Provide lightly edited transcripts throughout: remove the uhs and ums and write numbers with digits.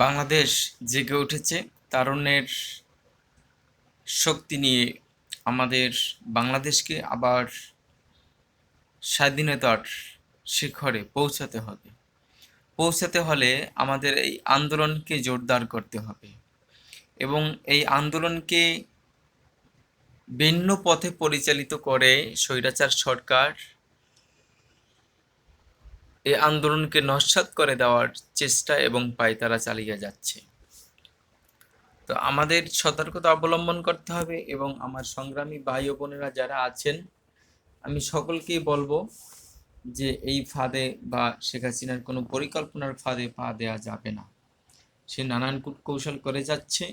বাংলাদেশ জেগে উঠেছে তারুণ্যের শক্তি নিয়ে। আমাদের বাংলাদেশকে আবার স্বাধীনতার শিখরে পৌঁছাতে হলে আমাদের এই আন্দোলনকে জোরদার করতে হবে এবং এই আন্দোলনকে ভিন্ন পথে পরিচালিত করে স্বৈরাচার সরকার এই আন্দোলনকে নস্যাৎ করে দেওয়ার চেষ্টা এবং পায়তারা চালিয়ে যাচ্ছে। তো আমাদের সতর্কতা অবলম্বন করতে হবে এবং আমার সংগ্রামী ভাই ও বোনেরা যারা আছেন, আমি সকলকেই বলবো যে এই ফাঁদে বা শেখ হাসিনার কোনো পরিকল্পনার ফাঁদে পা দেওয়া যাবে না। সে নানান কূটকৌশল করে যাচ্ছে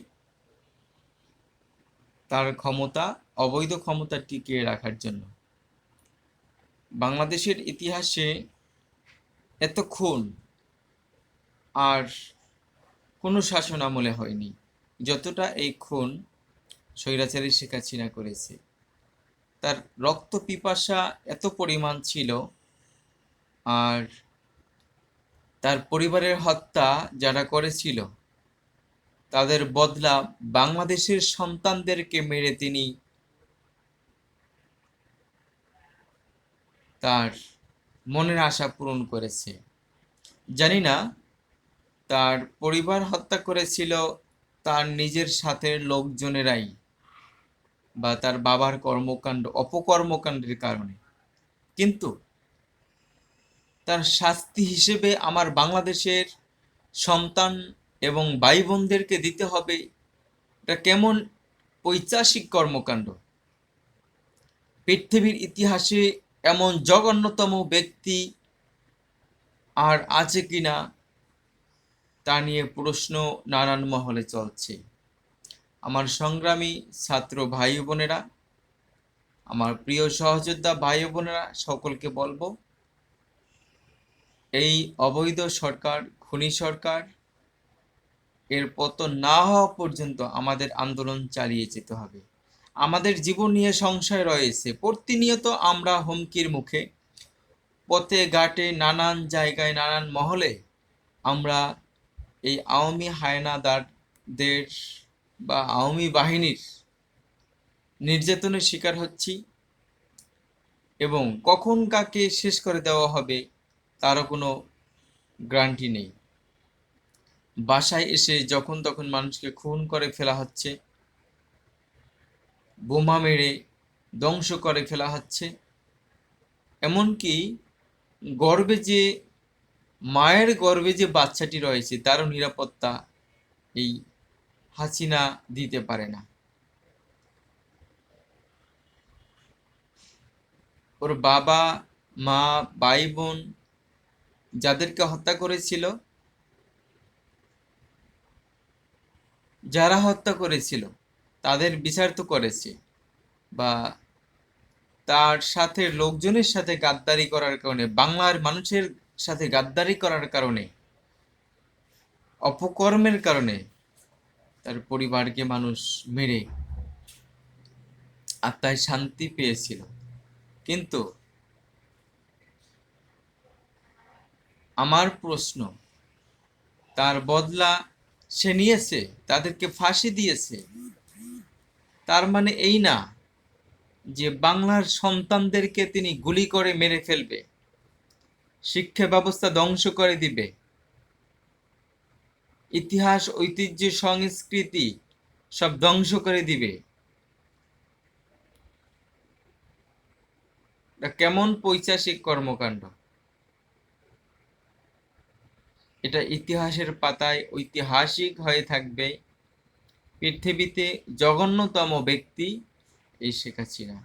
তার ক্ষমতা, অবৈধ ক্ষমতা টিকিয়ে রাখার জন্য। বাংলাদেশের ইতিহাসে এত খুন আর কোনো শাসন আমলে হয়নি যতটা এই খুন স্বৈরাচারী শেখ হাসিনা করেছে। তার রক্ত পিপাসা এত পরিমাণ ছিল, আর তার পরিবারের হত্যা যারা করেছিল তাদের বদলা বাংলাদেশের সন্তানদেরকে মেরে তিনি তার মনের আশা পূরণ করেছে। জানি না তার পরিবার হত্যা করেছিল তার নিজের সাথে লোকজনেরাই বা তার বাবার অপকর্মকাণ্ডের কারণে, কিন্তু তার শাস্তি হিসেবে আমার বাংলাদেশের সন্তান এবং ভাই বোনদেরকে দিতে হবে। এটা কেমন পৈশাচিক কর্মকাণ্ড! পৃথিবীর ইতিহাসে এমন জঘন্যতম ব্যক্তি আর আছে কিনা তা নিয়ে প্রশ্ন নানান মহলে চলছে। আমার সংগ্রামী ছাত্র ভাই বোনেরা, আমার প্রিয় সহযোদ্ধা ভাই বোনেরা, সকলকে বলবো এই অবৈধ সরকার, খুনি সরকার এর পতন না হওয়া পর্যন্ত আমাদের আন্দোলন চালিয়ে যেতে হবে। আমাদের জীবন নিয়ে সংশয় রয়েছে, প্রতিনিয়ত আমরা হুমকির মুখে। পথে ঘাটে নানান জায়গায় নানান মহলে আমরা এই আওয়ামী হায়নাদারদের বা আওয়ামী বাহিনীর নির্যাতনের শিকার হচ্ছি এবং কখন কাকে শেষ করে দেওয়া হবে তারও কোনো গ্যারান্টি নেই। বাসায় এসে যখন তখন মানুষকে খুন করে ফেলা হচ্ছে, বোমা মেরে ধ্বংস করে ফেলা হচ্ছে। এমনকি মায়ের গর্ভে যে বাচ্চাটি রয়েছে তারও নিরাপত্তা এই হাসিনা দিতে পারে না। ওর বাবা মা ভাই বোন যাদেরকে হত্যা করেছিল, যারা হত্যা করেছিল তাদের বিচার তো করেছে, বা তার সাথে লোকজনের সাথে গাদ্দারি করার কারণে, বাংলার মানুষের সাথে গাদ্দারি করার কারণে, অপকর্মের কারণে তার পরিবারকে মানুষ মেরে আত্মায় শান্তি পেয়েছিল। কিন্তু আমার প্রশ্ন, তার বদলা সে নিয়েছে, তাদেরকে ফাঁসি দিয়েছে। তার মানে এই না যে বাংলার সন্তানদেরকে তিনি গুলি করে মেরে ফেলবে, শিক্ষা ব্যবস্থা ধ্বংস করে দিবে, ইতিহাস ঐতিহ্য সংস্কৃতি সব ধ্বংস করে দিবে। এটা কেমন পৈশাচিক কর্মকাণ্ড! এটা ইতিহাসের পাতায় ঐতিহাসিক হয়ে থাকবে। পৃথিবীতে জঘন্যতম ব্যক্তি এই শেখ হাসিনা।